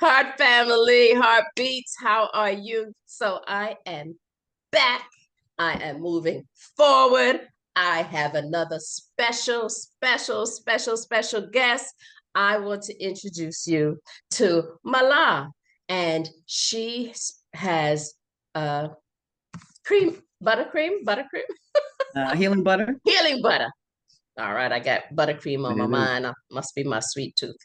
Heart family, heartbeats, how are you? So I am back. I am moving forward. I have another special guest. I want to introduce you to Mallah, and she has uh, buttercream, Healing butter. healing butter. All right, I got buttercream on It my is. mind. Must be my sweet tooth.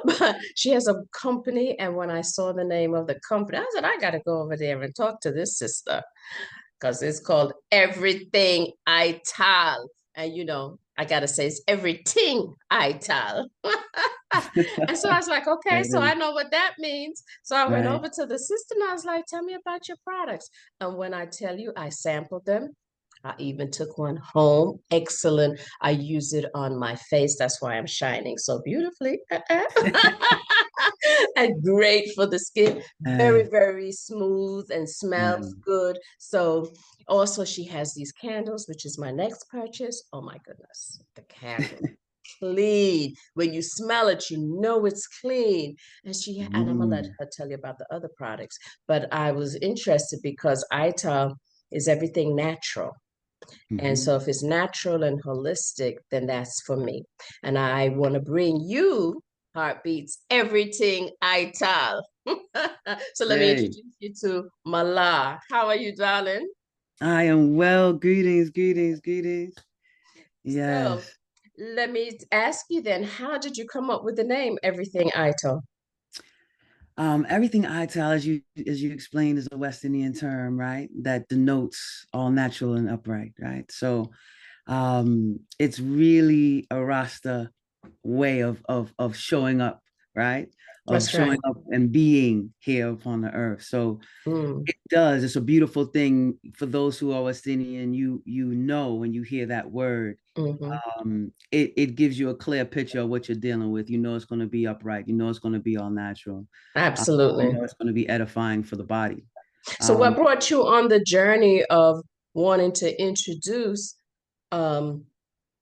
But she has a company, and when I saw the name of the company, I said, I got to go over there and talk to this sister because it's called Everything Ital. And I got to say, it's everything Ital. And so I was like, okay, It so is. I know what that means. So I went Right. over to the sister and I was like, tell me about your products. And when I tell you, I sampled them. I even took one home. Excellent. I use it on my face. That's why I'm shining so beautifully. And great for the skin. Very, Uh, very smooth and smells um, good. So also she has these candles, which is my next purchase. Oh my goodness. The candle. Clean. When you smell it, you know it's clean. And I'm gonna let mm, her tell you about the other products. But I was interested because Ital is everything natural. And mhm. so if it's natural and holistic, then that's for me. And I want to bring you, Heartbeats, everything Ital. So let me Hey, introduce you to Mallah. How are you, darling? I am well. Greetings, greetings, greetings. So Yes. let me ask you then, how did you come up with the name Everything Ital? Everything I tell, as you explained, is a West Indian term, right? That denotes all natural and upright, right? So, it's really a Rasta way of showing up, right? Of That's right. showing up and being here upon the earth. So Mm, it does. It's a beautiful thing for those who are West Indian. You know when you hear that word, hmm. it gives you a clear picture of what you're dealing with. You know it's going to be upright. You know it's going to be all natural. You Absolutely. know it's going to be edifying for the body. So what Um, brought you on the journey of wanting to introduce um,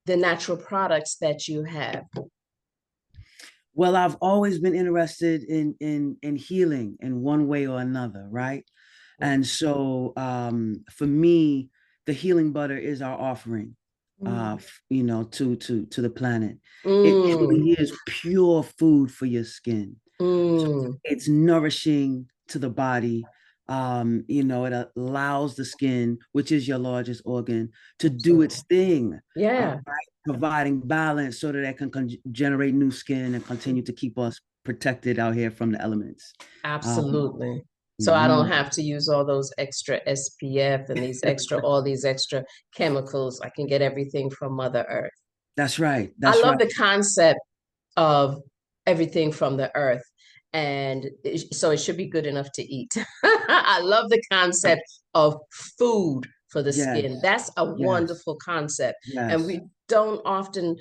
the natural products that you have? well, I've always been interested in healing in one way or another, right? And so for me, the healing butter is our offering, Mm. to the planet. It Mm, truly is pure food for your skin. So mm, it's nourishing to the body. It allows the skin, which is your largest organ, to do absolutely. its thing, Yeah, right? Providing balance so that it can generate new skin and continue to keep us protected out here from the elements. Um, absolutely. So I don't mhm. have to use all those extra SPF and all these extra chemicals. I can get everything from Mother Earth. That's right. I That's love right. the concept of everything from the earth. And so it should be good enough to eat. I love the concept of food for the skin. Yes. That's a Yes. wonderful concept. And Yes. we don't often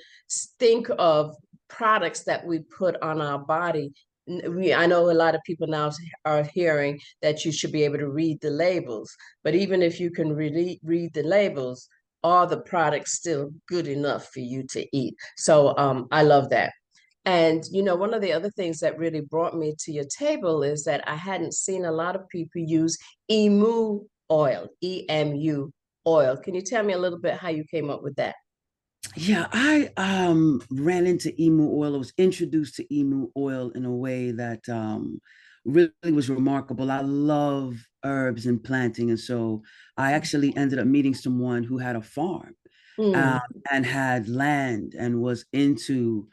think of products that we put on our body. I know a lot of people now are hearing that you should be able to read the labels, but even if you can really read the labels, are the products still good enough for you to eat? So I love that. And one of the other things that really brought me to your table is that I hadn't seen a lot of people use emu oil, EMU oil. Can you tell me a little bit how you came up with that? Yeah, I ran into emu oil. I was introduced to emu oil in a way that really was remarkable. I love herbs and planting, and so I actually ended up meeting someone who had a farm um, Mm, and had land and was into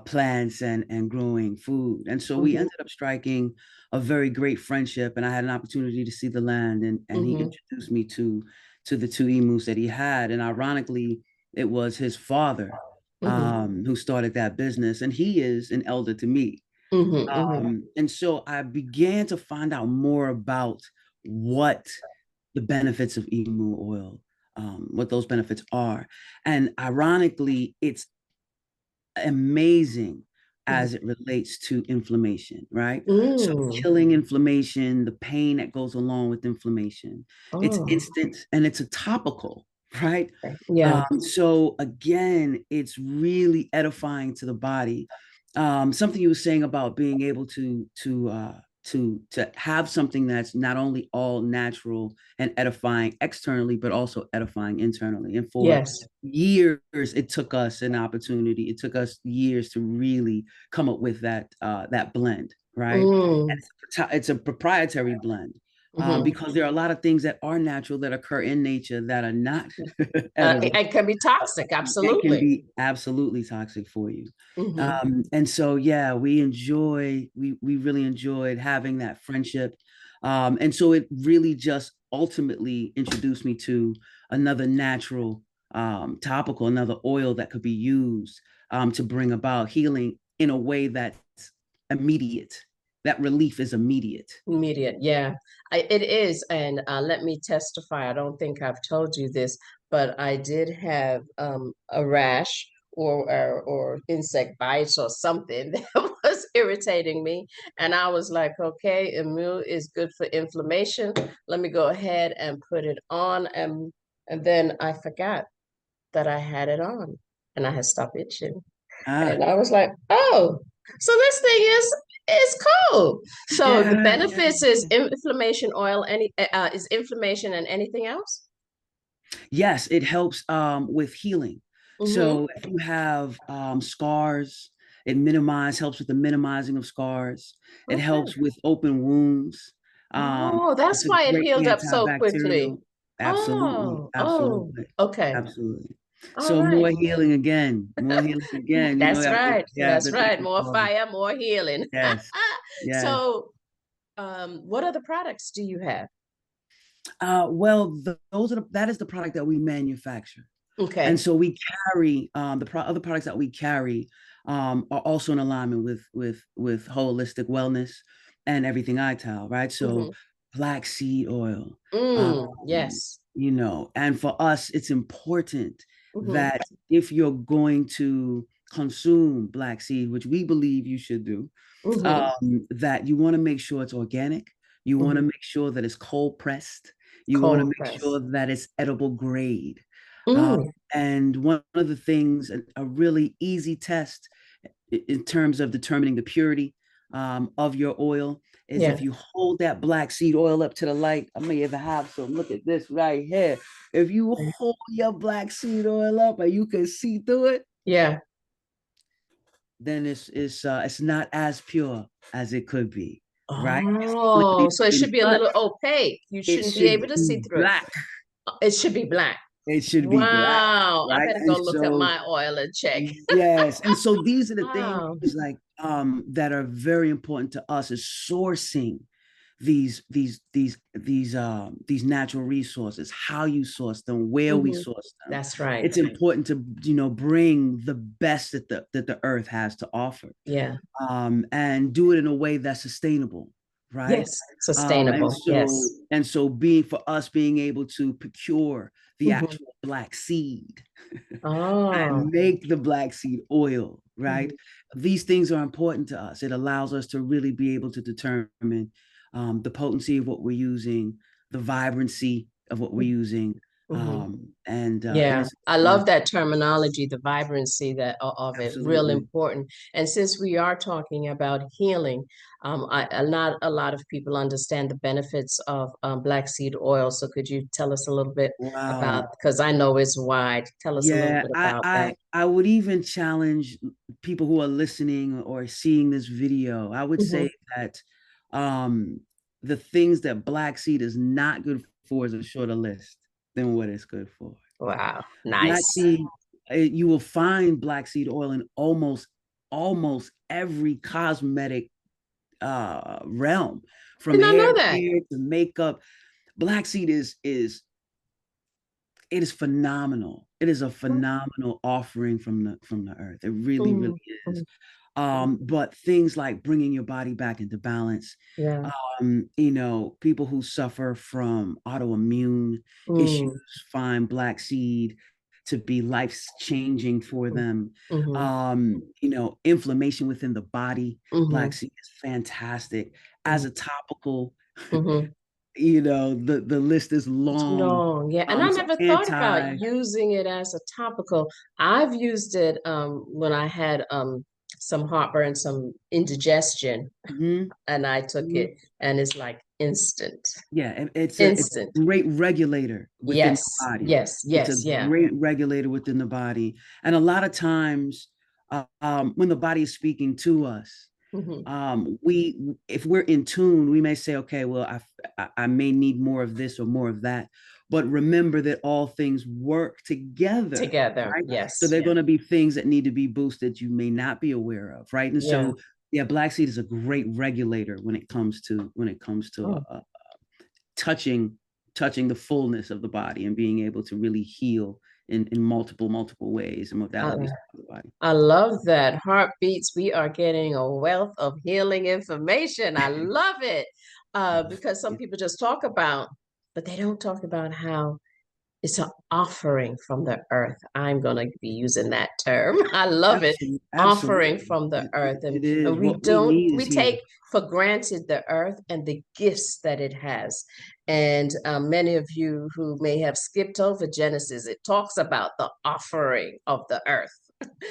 plants and growing food. And so we hmm, ended up striking a very great friendship. And I had an opportunity to see the land, and he hmm, introduced me to the two emus that he had. And ironically, it was his father hmm, who started that business, and he is an elder to me. hmm, hmm, And so I began to find out more about what the benefits of emu oil, what those benefits are. And ironically, it's amazing as it relates to inflammation, right? So mm. killing inflammation, the pain that goes along with inflammation, it's Oh, instant and it's a topical, right? yeah. So again, it's really edifying to the body. something you were saying about being able to have something that's not only all natural and edifying externally, but also edifying internally. And for Yes. years, it took us an opportunity. It took us years to really come up with that blend, right? Mm, It's a proprietary blend. hmm. Because there are a lot of things that are natural that occur in nature that are not edible It can be toxic. and can Absolutely. be absolutely toxic for you. Hmm. And so, yeah, we really enjoyed having that friendship. And so it really just ultimately introduced me to another natural topical, another oil that could be used to bring about healing in a way that's immediate. That relief is immediate. Immediate, yeah, it is. And let me testify. I don't think I've told you this, but I did have a rash or insect bites or something that was irritating me, and I was like, okay, Emil is good for inflammation. Let me go ahead and put it on, and then I forgot that I had it on, and I had stopped itching. Ah, And I was like, oh, so this thing is cool. So the yeah, yeah. benefits is inflammation oil, is inflammation and anything else? Yes, it helps with healing. Mm-hmm. So if you have scars, it helps with the minimizing of scars. It Okay. helps with open wounds. Oh, It's that's a why it great healed up so quickly. antibacterial. Absolutely, Oh, oh, absolutely, okay. absolutely. All So right. more healing again. You know, That's right. you have That's the right. thing More called fire, more healing. yes, yes. So, what other products do you have? Well, that is the product that we manufacture. And Okay. so we carry other products that we carry are also in alignment with holistic wellness and everything Ital, right? So Mm-hmm. black seed oil, um, Yes. and for us, it's important Mm-hmm. that if you're going to consume black seed, which we believe you should do, Mm-hmm. that you want to make sure it's organic. You want to Mm-hmm. make sure that it's cold pressed. You want to Cold make press. sure that it's edible grade. Mm, And one of the things, a really easy test in terms of determining the purity of your oil, is yeah. if you hold that black seed oil up to the light. I may even have some. Look at this right here. If you hold your black seed oil up and you can see through it, Yeah. then it's not as pure as it could be, right? It's Oh, clearly so it should be a but little opaque. You it shouldn't be should able to see be through it. black. It should be black. It should be black, Wow. I right? better go And look at so my oil and check. yes, and so these are the things Wow. like that are very important to us is sourcing these natural resources, how you source them, where we Hmm. source them. That's right. It's important to bring the best that the earth has to offer, Yeah. and do it in a way that's sustainable, right? Yes. And Sustainable. so Yes. and so being for us being able to procure the Hmm. actual black seed Oh. and make the black seed oil, right? Hmm. These things are important to us. It allows us to really be able to determine the potency of what we're using, the vibrancy of what we're using, Hmm. and Yeah, it's I and love it's that terminology, the vibrancy of it, real absolutely important. And since we are talking about healing, not a lot of people understand the benefits of black seed oil. So could you tell us a little bit about, wow. because I know it's wide. Tell us a little Yeah, bit I, about that. I I would even challenge people who are listening or seeing this video. I would say Hmm. that um, the things that black seed is not good for is a shorter list than what it's good for. Wow, Black nice. seed, you will find black seed oil in almost every cosmetic realm, Did from not hair know that. care to makeup. Black seed is it is phenomenal. It is a phenomenal offering from the earth. It really, really Mm, is. mm, But things like bringing your body back into balance, yeah. people who suffer from autoimmune issues Mm, find black seed to be life changing for them. mm-hmm, Inflammation within the body, black mm-hmm, seed is fantastic as mm-hmm, a topical. mm-hmm. The list is It's long. long, yeah. And I So never thought about using it as a topical. I've used it when I had some heartburn, some indigestion, Hmm. and I took Hmm. it, and it's like instant, Yeah, it's instant. a great regulator within the Yes, body. yes, It's a yes, yeah. great regulator within the body, and a lot of times, when the body is speaking to us, Hmm. we if we're in tune, we may say, okay, well, I may need more of this or more of that, but remember that all things work together, Together, right? So yes, there are going to be things that need to be boosted you may not be aware of, right? And yeah. so, yeah, black seed is a great regulator when it comes to Oh, touching touching the fullness of the body and being able to really heal in multiple ways and I, modalities of the body. I love that. Heartbeats, we are getting a wealth of healing information. I love it. Because some people just talk about, but they don't talk about how it's an offering from the earth. I'm going to be using that term. I love it. Absolutely, Offering absolutely. from the earth. It is And we what we don't, need we is here. take for granted the earth and the gifts that it has. And many of you who may have skipped over Genesis, it talks about the offering of the earth.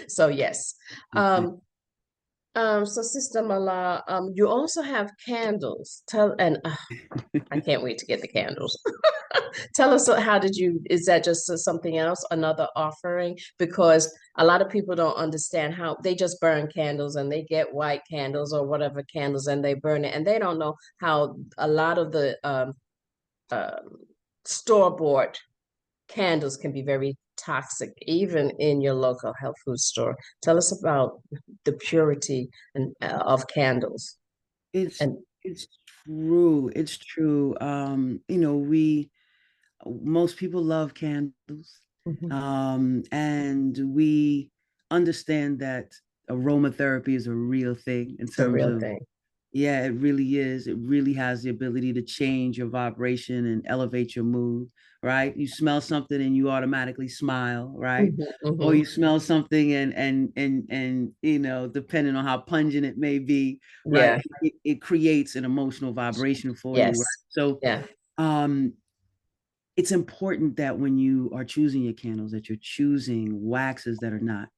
So yes. Okay. Um, so Sister Mallah, you also have candles. Tell and I can't wait to get the candles. Tell us how did you, is that just something else, another offering? Because a lot of people don't understand how they just burn candles and they get white candles or whatever candles and they burn it and they don't know how a lot of the um, store-bought candles can be very toxic, even in your local health food store. Tell us about the purity and of candles. It's And it's true. It's true. We most people love candles. Mhm. And we understand that aromatherapy is a real thing in It's a terms real of, thing. yeah, it really is. It really has the ability to change your vibration and elevate your mood, right? You smell something and you automatically smile, right? Hmm. Or Hmm. you smell something and depending on how pungent it may be, right? Yeah. It creates an emotional vibration for you, right? Yes. So Yeah. um it's important that when you are choosing your candles, that you're choosing waxes that are not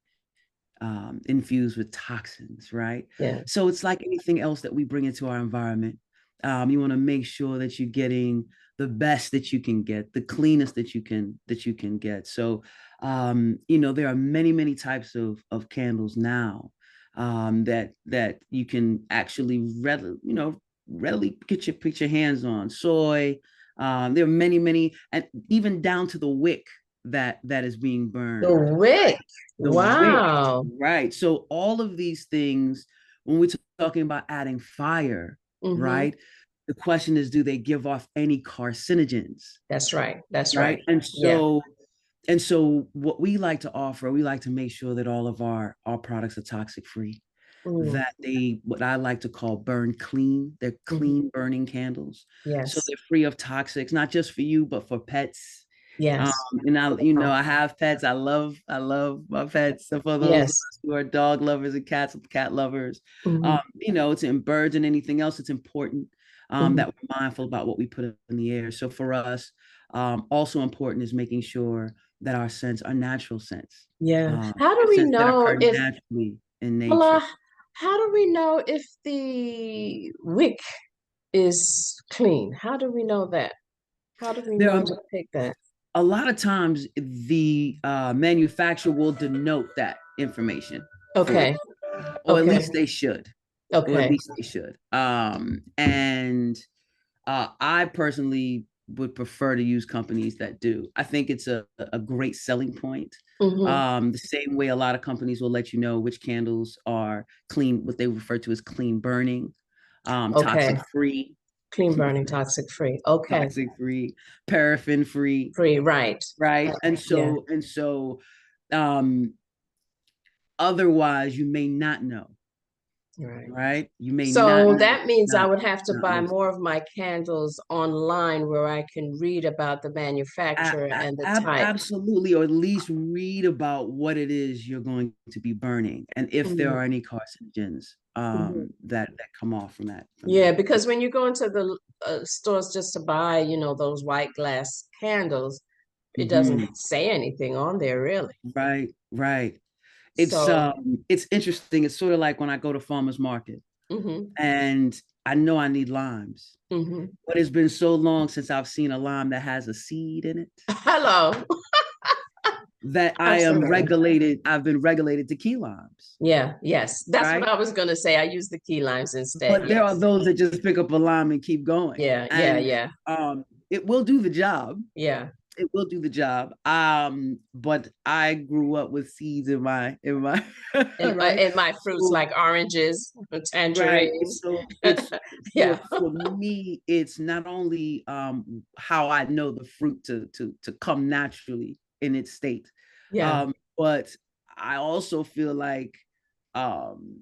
infused with toxins, right? Yeah. So it's like anything else that we bring into our environment. You want to make sure that you're getting the best that you can get, the cleanest that you can get. So, there are many types of candles now, that you can actually readily put your hands on. Soy. There are many, and even down to the wick that is being The burned, wick. the wick, Wow. right? So all of these things, when we're talking about adding fire, Hmm. right? The question is, do they give off any carcinogens, That's right. That's right. right? And Yeah. so, and so, what we like to offer, we like to make sure that all of our products are toxic free. Mm. That they, what I like to call burn clean. They're Hmm. clean burning candles, so Yes. they're free of toxics, not just for you, but for pets. um, Yes. and Wow. I have pets. I love my pets. So for those of Yes. us who are dog lovers and cat lovers, Hmm. it's in birds and anything else. It's important Hmm. that we're mindful about what we put in the air. So for us, also important is making sure that our scents are natural scents, Yeah. How do we scents that know occur if, naturally in nature. Allah, how do we know if the wick is clean? How do we know that? How do we There know are to pick that? a lot of times the manufacturer will denote that information for Okay. you, or at Okay. least they should, or at Okay. least they should. And I personally would prefer to use companies that do. I think it's a great selling point. Hmm. The same way a lot of companies will let you know which candles are clean, what they refer to as clean burning, Okay. toxic free, Clean burning, toxic free. Okay. toxic free, paraffin free, Free, right. right? And Yeah. so and so um otherwise you may not know, Right. right? You may not So know, that means I not would have to not buy list. more of my candles online where I can read about the manufacturer and the type. Absolutely, or at least read about what it is you're going to be burning, and if there Mhm. are any carcinogens Mhm. that come off from that from Yeah, that. because when you go into the stores just to buy, those white glass candles, it doesn't Mhm. say anything on there really. Right, right. So, it's interesting. It's sort of like when I go to farmers market hmm and I know I need limes, hmm but it's been so long since I've seen a lime that has a seed in it hello. that Absolutely. I've been regulated to key limes, Yeah, yes. That's what right? I was going to say. I use the key limes instead. But there are Yes. those that just pick up a lime and keep going. Yeah, yeah, And yeah, it will do the job. yeah. It will do the job. But I grew up with seeds in my right. And my fruits So like oranges, right. tangerines. So it's Yeah, for me, it's not only how I know the fruit to come naturally in its state, yeah. but I also feel like um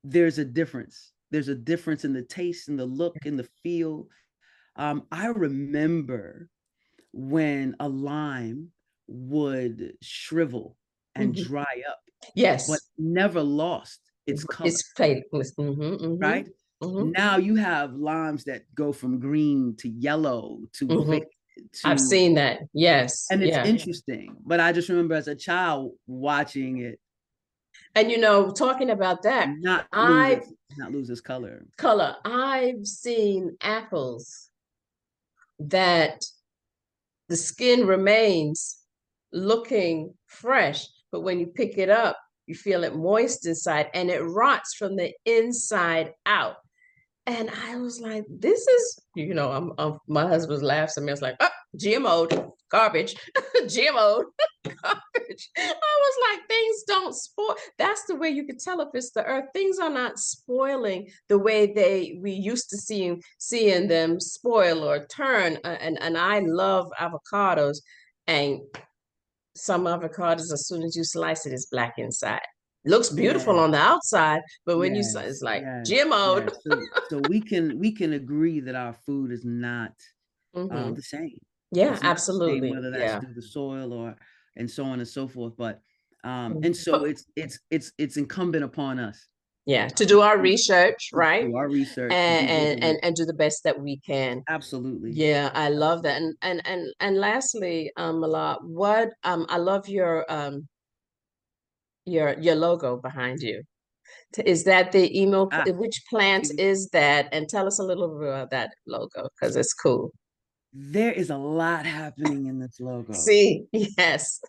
there's a difference. There's a difference in the taste and the look and the feel. I remember when a lime would shrivel and Mhm. dry up, but Yes. never lost its color, It's played with. right? Now you have limes that go from green to yellow to hmm faded I've to, seen that. Yes. and it's Yeah. interesting. But I just remember as a child watching it And talking about that, not lose I its not lose its color. color, I've seen apples that the skin remains looking fresh, but when you pick it up, you feel it moist inside and it rots from the inside out. And I was like, this is, my husband laughs at me. I was like, oh, GMO, garbage, GMO, garbage. I was like, things don't spoil. That's the way you could tell if it's the earth. Things are not spoiling the way we used to seeing them spoil or turn. And I love avocados, and some avocados, as soon as you slice it, it's black inside. Looks beautiful Yeah. on the outside, but when it's Yes. like Yes. GMO. Yes. So we can agree that our food is not hmm the same. Yeah, It's not the same, absolutely. whether that's Yeah. through the soil or and so on and so forth. But and Mhm. so it's incumbent upon us Yeah, to do our to research, right? do our research, to And do and and, diligence. and do the best that we can. Absolutely. Yeah, I love that. Absolutely. And lastly, Mallah, what I love your logo behind you. Is that the emo? Ah, Which plant see, is that? And tell us a little bit about that logo because it's cool. there is a lot happening in this logo. See, yes.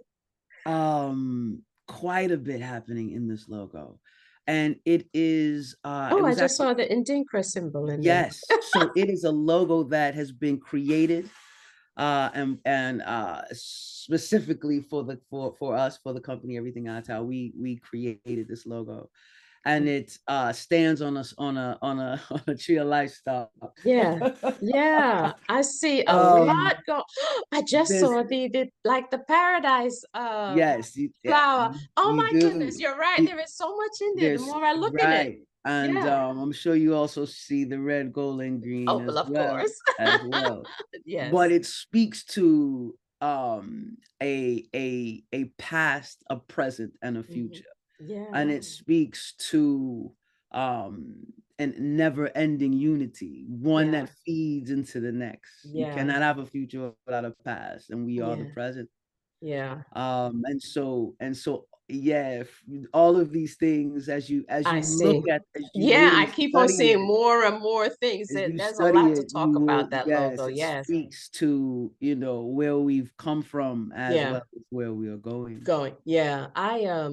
Quite a bit happening in this logo. And it is it Oh, I was just actually saw the Indinkra symbol in there. yes. So it is a logo that has been created and specifically for the for us for the company everything Ital, we created this logo and it stands on us on a tree of life stalk. Yeah, yeah. I see a um lot go. I just there's saw the like the paradise yes yeah, flower. Oh you my goodness, do you're right. you, There is so much in there. The there's more I look in it. right and Yeah. I'm sure you also see the red gold and green Oh, well, of course. as well, but Yes. it speaks to a past, a present, and a Mhm. future, and Yeah. it speaks to um an never-ending unity, one Yeah. that feeds into the next. You Yeah. cannot have a future without a past, and we are the Yeah. present. Yeah. And so yeah, all of these things as I you look see. at as you Yeah, I really keep on study seeing it, more and more things. as you There's a study lot to it, talk you will, about that logo. yes, it Yes. speaks to, where we've come from as Yeah. well as where we are going. Going. Yeah. I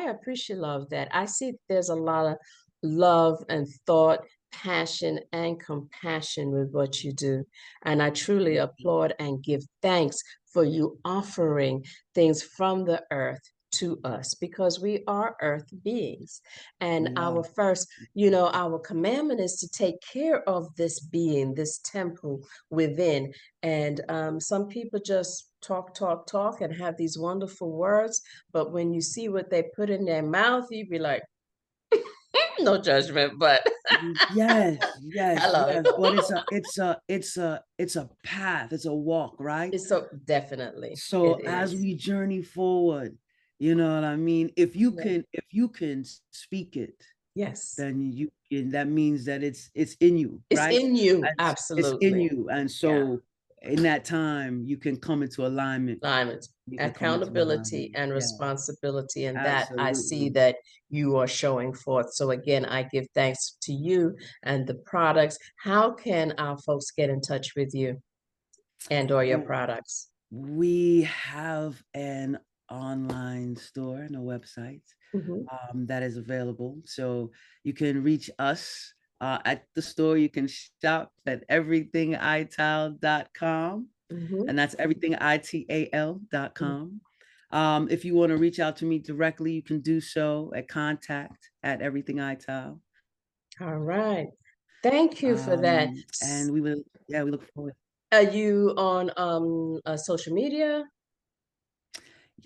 appreciate love that. I see there's a lot of love and thought, passion and compassion with what you do. And I truly applaud and give thanks for you offering things from the earth to us because we are earth beings. And Wow. our commandment is to take care of this being, this temple within. And some people just talk, talk, talk and have these wonderful words, but when you see what they put in their mouth, you'd be like, no judgment, but Yes, yes, hello. yes. But it's a path, it's a walk, right? It's so definitely it So as is. we journey forward, you know what I mean? Yeah. If you can speak it, Yes. then you can, that means that it's in you, It's right? in you. It's in Absolutely. you. And Yeah. so in that time, you can come into alignment. Alignment, You can come into accountability, alignment. and Yeah, responsibility, and that I see absolutely. that you are showing forth. So again, I give thanks to you and the products. How can our folks get in touch with you and or your Well, products? we have an online store and a website Hmm. that is available. So you can reach us at the store. You can shop at everythingital.com, Hmm. and that's everythingital.com. If you want to reach out to me directly, you can do so at contact at everythingital. All right. Thank you for that. And we will, yeah, we look forward. Are you on social media?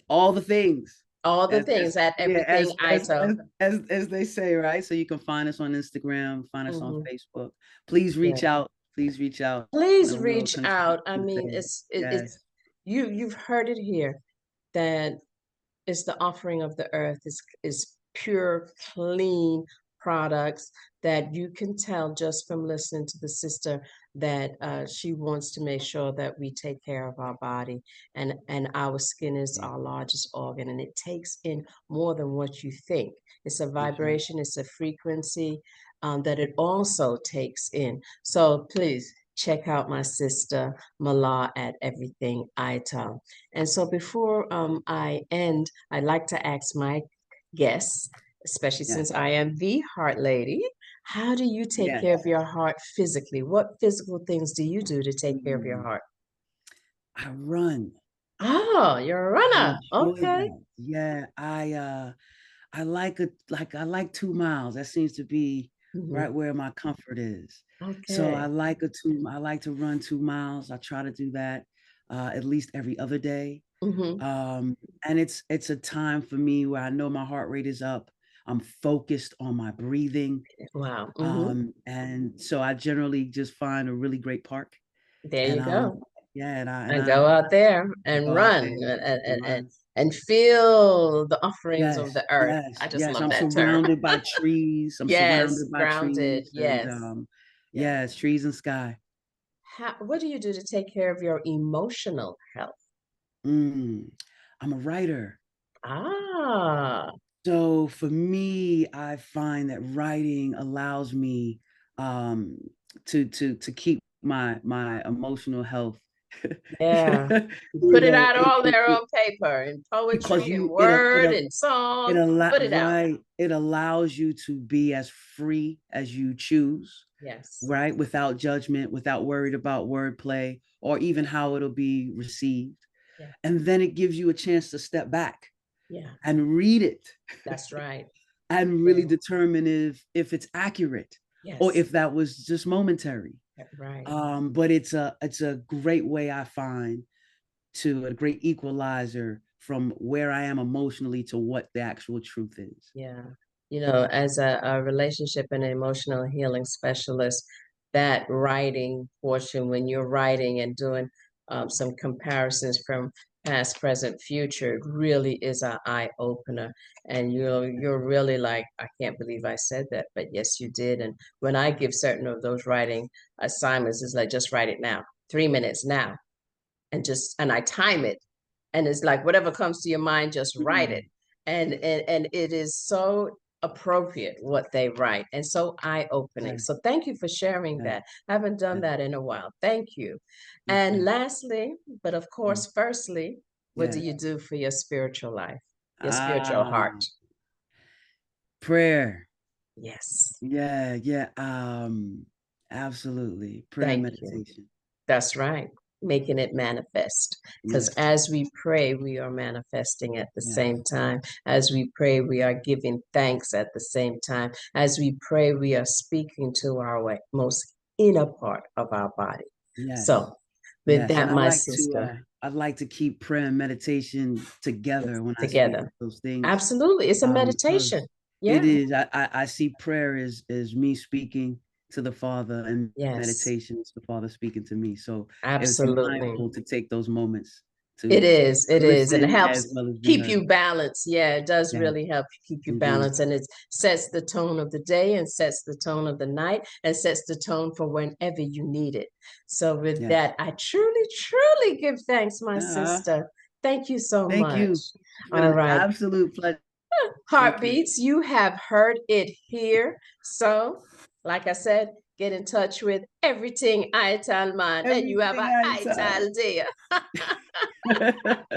All the things. All the As things at yeah, everything ITO. as they say, right? So you can find us on Instagram, find us on Hmm. Facebook. Please reach Yeah. out. Please reach out. Please We'll reach continue out. I to mean, say it's yes. you've heard it here that it's the offering of the earth is pure, clean products that you can tell just from listening to the sister that she wants to make sure that we take care of our body, and our skin is Yeah, our largest organ, and it takes in more than what you think. It's a that's right. vibration, it's a frequency that it also takes in. So please check out my sister Mallah at Everything Ital. And so before I end, I'd like to ask my guests, especially since Yes. I am the heart lady, how do you take care of Yes. your heart physically? What physical things do you do to take care of your Mm, heart? I run. Oh, you're a I runner. enjoy Okay. that. Yeah, I like I like 2 miles. That seems to be Hmm. right where my comfort is. So Okay. I like to run 2 miles. I try to do that at least every other day. Hmm. Um, and it's a time for me where I know my heart rate is up. I'm focused on my breathing. Wow. Hmm. And so I generally just find a really great park. There And you go. yeah, And go out there I and go out there run and run. and feel the offerings of Yes, the earth. I yes, just yes. love I'm that term. surrounded by trees. I'm Yes, surrounded by grounded. trees and Yes. Yes. yes, trees and sky. What do you do to take care of your emotional health? Mm. I'm a writer. Ah, So for me, I find that writing allows me um to keep my emotional health. yeah. You Put it know, out all there on paper in because poetry and you word and song. Put it out. it allows you to be as free as you choose, Yes. right? Without judgment, without worried about wordplay or even Yeah. how it'll be received. Yeah. And then it gives you a chance to step back Yeah. and read it That's right. and Yeah. really determine if it's accurate or Yes. if that was just momentary. Right. But it's a great way I find to a great equalizer from where I am emotionally to what the actual truth is. Yeah. As a relationship and emotional healing specialist, that writing portion, when you're writing and doing some comparisons from past, present, future, it really is an eye opener. And you're really like, I can't believe I said that, but yes, you did. And when I give certain of those writing assignments, it's like, just write it now, 3 minutes now, and I time it, and it's like whatever comes to your mind, just write it, Mm, and it is so appropriate what they write and so eye-opening. okay, So thank you for sharing okay, that. I haven't done okay, that in a while. Thank you. And okay. lastly, but of Mm, course, firstly, what do yes. you do for your spiritual life, your spiritual Ah, heart? prayer. Yes. Yeah, yeah. Absolutely. Prayer and Thank you. meditation. That's right. Making it manifest. Because Yes, as we pray, we are manifesting at the yes, same time. As we pray, we are giving thanks at the same time. As we pray, we are speaking to our most inner part of our body. yes, So, with yes. And that, my sister, I'd like to keep prayer and meditation yes, together when I speak of together. those things. Absolutely. It's a meditation. Because it Yeah. is, I see prayer as me speaking to the Father and Yes. meditation is the Father speaking to me. So it's Absolutely. mindful to take those moments. It to is, it is, and it listen helps as well as be keep you heard. balanced. Yeah, it does Yes, really help keep you indeed. balanced, and it sets the tone of the day and sets the tone of the night and sets the tone for whenever you need it. So with Yes. that, I truly, truly give thanks, my Uh, sister. Thank you so Thank much. you. It's been All an right. absolute pleasure. Thank you. Heartbeats, you have heard it here. So, like I said, get in touch with everything Ital man, and you have Everything an I Ital day. tell.